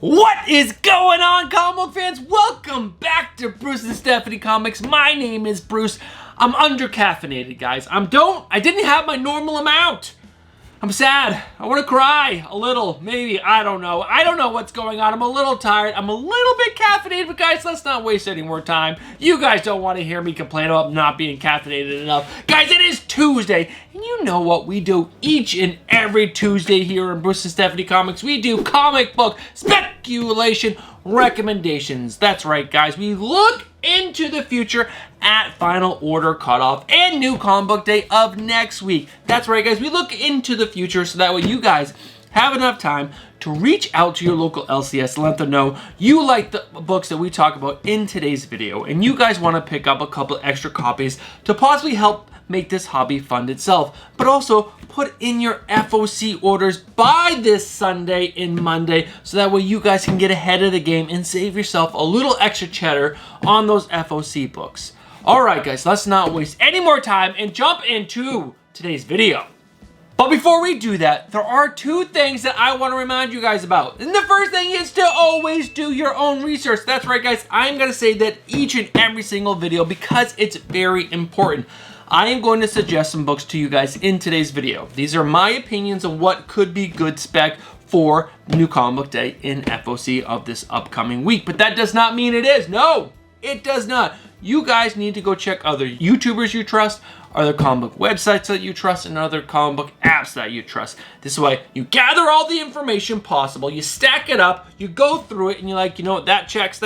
What is going on, comic book fans? Welcome back to Bruce and Stephanie Comics. My name is Bruce. I'm under-caffeinated, guys. I didn't have my normal amount. I'm sad. I want to cry a little, maybe. I don't know. I don't know what's going on. I'm a little tired. I'm a little bit caffeinated, but guys, let's not waste any more time. You guys don't want to hear me complain about not being caffeinated enough. Guys, it is Tuesday, and you know what we do each and every Tuesday here in Bruce and Stephanie Comics. We do comic book speculation recommendations. That's right, guys. We look into the future at final order cutoff and new comic book day of next week. That's right, guys. We look into the future so that way you guys have enough time to reach out to your local LCS and let them know you like the books that we talk about in today's video and you guys want to pick up a couple extra copies to possibly help make this hobby fund itself, but also put in your FOC orders by this Sunday and Monday so that way you guys can get ahead of the game and save yourself a little extra cheddar on those FOC books. Alright guys, let's not waste any more time and jump into today's video. But before we do that, there are two things that I want to remind you guys about. And the first thing is to always do your own research. That's right guys, I'm going to say that each and every single video because it's very important. I am going to suggest some books to you guys in today's video. These are my opinions on what could be good spec for New Comic Book Day in FOC of this upcoming week. But that does not mean it is. No, it does not. You guys need to go check other YouTubers you trust, other comic book websites that you trust, and other comic book apps that you trust. This way, you gather all the information possible, you stack it up, you go through it, and you're like, you know what, that checks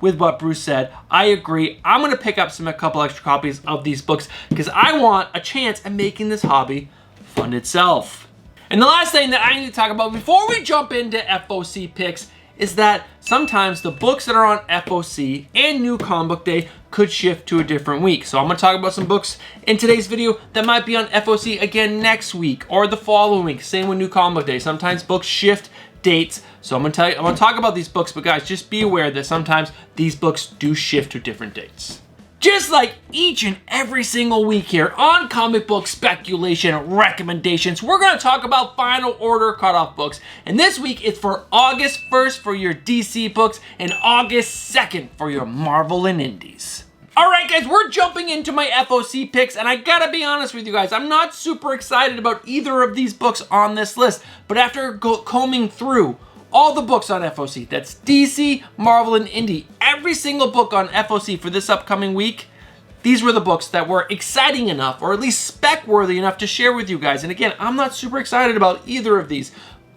with what Bruce said. I agree. I'm going to pick up a couple extra copies of these books because I want a chance at making this hobby fund itself. And the last thing that I need to talk about before we jump into FOC picks is that sometimes the books that are on FOC and New Comic Book Day could shift to a different week. So I'm going to talk about some books in today's video that might be on FOC again next week or the following week. Same with New Comic Book Day. Sometimes books shift dates. So I'm going to talk about these books, but guys, just be aware that sometimes these books do shift to different dates. Just like each and every single week here on Comic Book Speculation Recommendations, we're going to talk about final order cutoff books. And this week it's for August 1st for your DC books and August 2nd for your Marvel and Indies. Alright guys, we're jumping into my FOC picks, and I gotta be honest with you guys, I'm not super excited about either of these books on this list, but after combing through all the books on FOC, that's DC, Marvel, and Indie, every single book on FOC for this upcoming week, these were the books that were exciting enough, or at least spec-worthy enough to share with you guys. And again, I'm not super excited about either of these.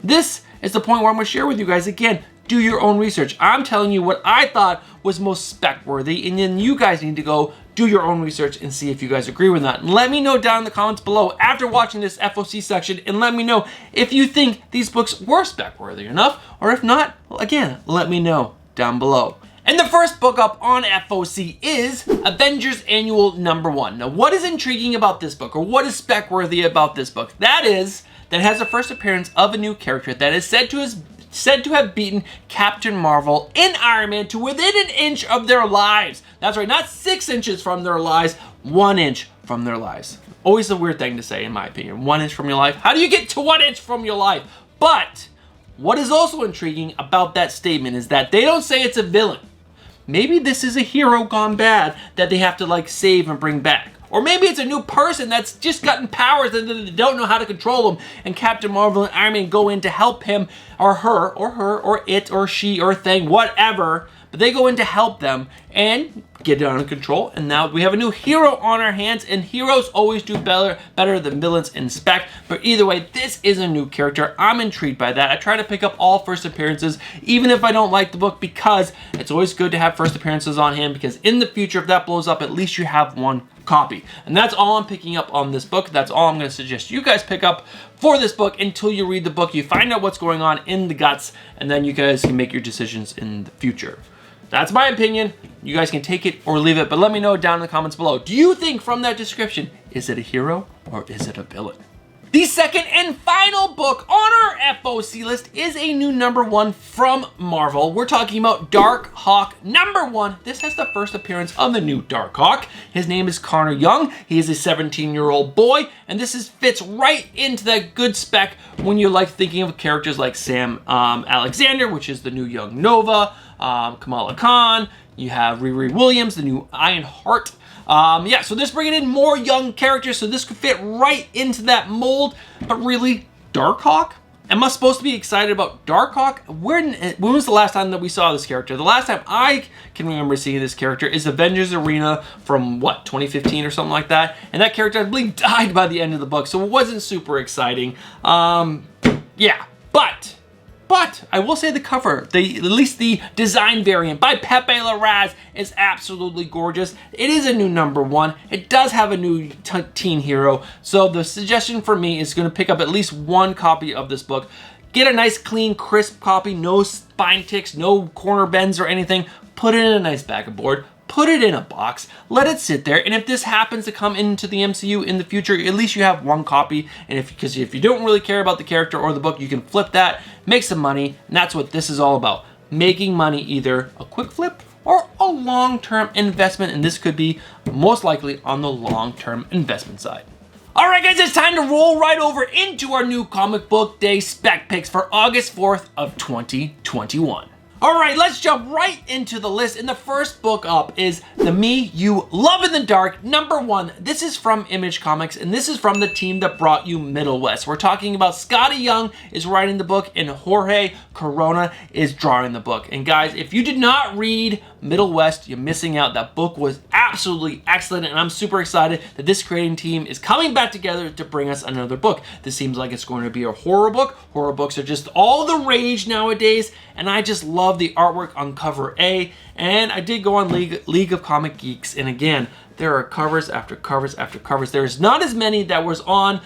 This is the point where I'm going to share with you guys, again, do your own research. I'm telling you what I thought was most spec-worthy, and then you guys need to go do your own research and see if you guys agree with that. And let me know down in the comments below after watching this FOC section, and let me know if you think these books were spec-worthy enough, or if not, well, again, let me know down below. And the first book up on FOC is Avengers Annual #1. Now, what is intriguing about this book, or what is spec-worthy about this book? That it has a first appearance of a new character that is said to have beaten Captain Marvel and Iron Man to within an inch of their lives. That's right, not 6 inches from their lives, 1 inch from their lives. Always a weird thing to say, in my opinion. 1 inch from your life? How do you get to 1 inch from your life? But what is also intriguing about that statement is that they don't say it's a villain. Maybe this is a hero gone bad that they have to like save and bring back. Or maybe it's a new person that's just gotten powers and they don't know how to control them, and Captain Marvel and Iron Man go in to help him or her or it or she or thing, whatever. But they go in to help them and get it under control, and now we have a new hero on our hands, and heroes always do better than villains in spec. But either way, this is a new character. I'm intrigued by that. I try to pick up all first appearances, even if I don't like the book, because it's always good to have first appearances on hand, because in the future, if that blows up, at least you have one copy. And that's all I'm picking up on this book. That's all I'm going to suggest you guys pick up for this book until you read the book, you find out what's going on in the guts, and then you guys can make your decisions in the future. That's my opinion. You guys can take it or leave it, but let me know down in the comments below. Do you think from that description, is it a hero or is it a villain? The second and final book on our FOC list is a new #1 from Marvel. We're talking about Dark Hawk #1. This has the first appearance of the new Dark Hawk. His name is Connor Young. He is a 17-year-old boy, and this fits right into that good spec when you like thinking of characters like Sam Alexander, which is the new young Nova, Kamala Khan. You have Riri Williams, the new Ironheart. Yeah, so this bringing in more young characters, so this could fit right into that mold. But really, Darkhawk? Am I supposed to be excited about Darkhawk? When was the last time that we saw this character? The last time I can remember seeing this character is Avengers Arena from, what, 2015 or something like that? And that character, I believe, died by the end of the book, so it wasn't super exciting. Yeah, but I will say the cover, at least the design variant by Pepe Larraz, is absolutely gorgeous. It is a new #1. It does have a new teen hero. So the suggestion for me is going to pick up at least one copy of this book. Get a nice, clean, crisp copy. No spine ticks, no corner bends or anything. Put it in a nice bag of board. Put it in a box, let it sit there, and if this happens to come into the MCU in the future, at least you have one copy, and because if you don't really care about the character or the book, you can flip that, make some money, and that's what this is all about. Making money, either a quick flip or a long-term investment, and this could be most likely on the long-term investment side. All right, guys, it's time to roll right over into our new comic book day spec picks for August 4th of 2021. All right, let's jump right into the list. And the first book up is The Me You Love in the Dark #1. This is from Image Comics, and this is from the team that brought you Middle West. We're talking about Scotty Young is writing the book, and Jorge Corona is drawing the book. And guys, if you did not read Middle West, you're missing out. That book was absolutely excellent, and I'm super excited that this creating team is coming back together to bring us another book. This seems like it's going to be a horror book. Horror books are just all the rage nowadays, and I just love the artwork on cover A. And I did go on League of Comic Geeks, and again, there are covers after covers after covers. There's not as many that was on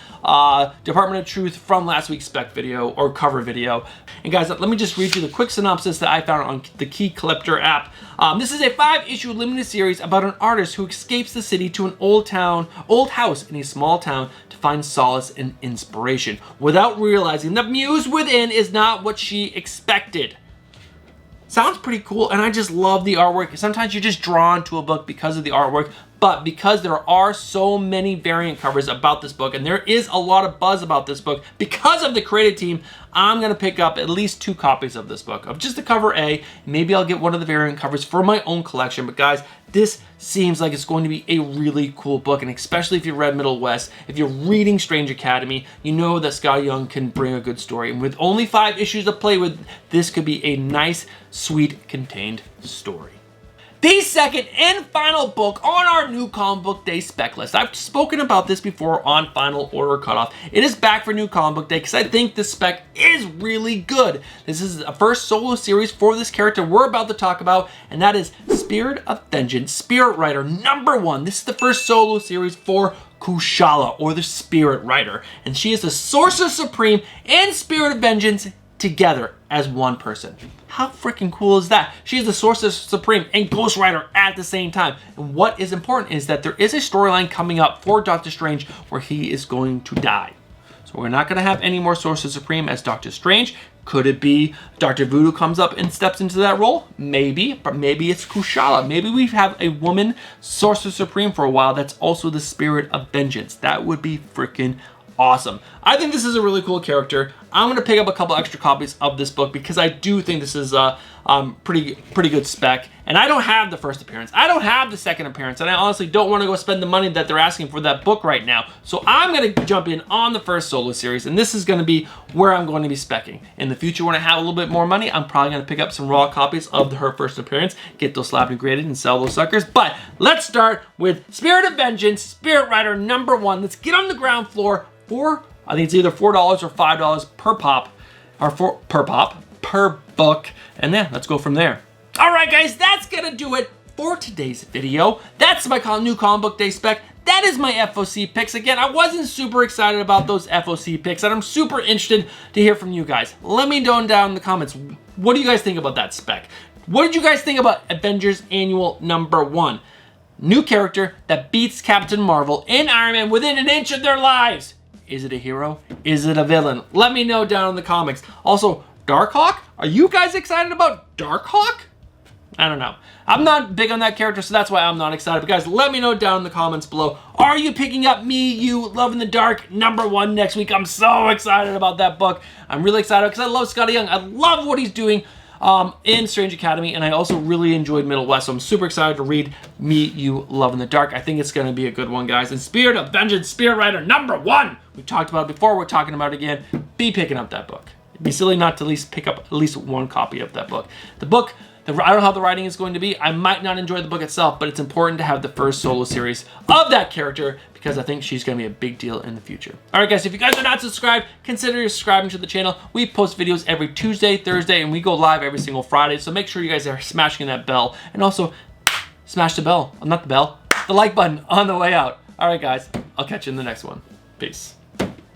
Department of Truth from last week's spec video or cover video. And guys, let me just read you the quick synopsis that I found on the Key Collector app. This is a 5-issue limited series about an artist who escapes the city to an old house in a small town to find solace and inspiration, without realizing the muse within is not what she expected. Sounds pretty cool, and I just love the artwork. Sometimes you're just drawn to a book because of the artwork, but because there are so many variant covers about this book, and there is a lot of buzz about this book because of the creative team, I'm going to pick up at least 2 copies of this book, of just the cover A. Maybe I'll get one of the variant covers for my own collection, but guys, this seems like it's going to be a really cool book, and especially if you read Middle West, if you're reading Strange Academy, you know that Scott Young can bring a good story, and with only 5 issues to play with, this could be a nice, sweet, contained story. The second and final book on our new comic book day spec list. I've spoken about this before on Final Order Cutoff. It is back for new comic book day because I think this spec is really good. This is a first solo series for this character we're about to talk about, and that is Spirit of Vengeance, Spirit Rider #1. This is the first solo series for Kushala, or the Spirit Rider, and she is the Sorcerer Supreme and Spirit of Vengeance together as one person. How freaking cool is that? She is the Sorcerer Supreme and Ghost Rider at the same time. And what is important is that there is a storyline coming up for Doctor Strange where he is going to die. So we're not going to have any more Sorcerer Supreme as Doctor Strange. Could it be Dr. Voodoo comes up and steps into that role? Maybe, but maybe it's Kushala. Maybe we have a woman Sorcerer Supreme for a while that's also the Spirit of Vengeance. That would be freaking awesome. I think this is a really cool character. I'm going to pick up a couple extra copies of this book because I do think this is a pretty good spec. And I don't have the first appearance. I don't have the second appearance. And I honestly don't want to go spend the money that they're asking for that book right now. So I'm going to jump in on the first solo series. And this is going to be where I'm going to be speccing. In the future, when I have a little bit more money, I'm probably going to pick up some raw copies of her first appearance, get those slabbed and graded, and sell those suckers. But let's start with Spirit of Vengeance, Spirit Rider #1. Let's get on the ground floor for, I think it's either $4 or $5 per pop, or per book, and then let's go from there. All right, guys, that's gonna do it for today's video. That's my new comic book day spec. That is my FOC picks. Again, I wasn't super excited about those FOC picks, and I'm super interested to hear from you guys. Let me know down in the comments, what do you guys think about that spec? What did you guys think about Avengers Annual #1? New character that beats Captain Marvel and Iron Man within an inch of their lives. Is it a hero? Is it a villain? Let me know down in the comments. Also, Darkhawk? Are you guys excited about Darkhawk? I don't know. I'm not big on that character, so that's why I'm not excited. But guys, let me know down in the comments below. Are you picking up Me, You, Love in the Dark #1 next week? I'm so excited about that book. I'm really excited because I love Scotty Young. I love what he's doing in Strange Academy, and I also really enjoyed Middle West, so I'm super excited to read Me, You, Love in the Dark. I think it's going to be a good one, guys. And Spirit of Vengeance, Spirit Rider #1. We talked about it before. We're talking about it again. Be picking up that book. It'd be silly not to at least pick up at least one copy of that book. The book, I don't know how the writing is going to be. I might not enjoy the book itself, but it's important to have the first solo series of that character because I think she's going to be a big deal in the future. All right, guys, if you guys are not subscribed, consider subscribing to the channel. We post videos every Tuesday, Thursday, and we go live every single Friday, so make sure you guys are smashing that bell. And also, smash the bell. Not the bell. The like button on the way out. All right, guys, I'll catch you in the next one. Peace.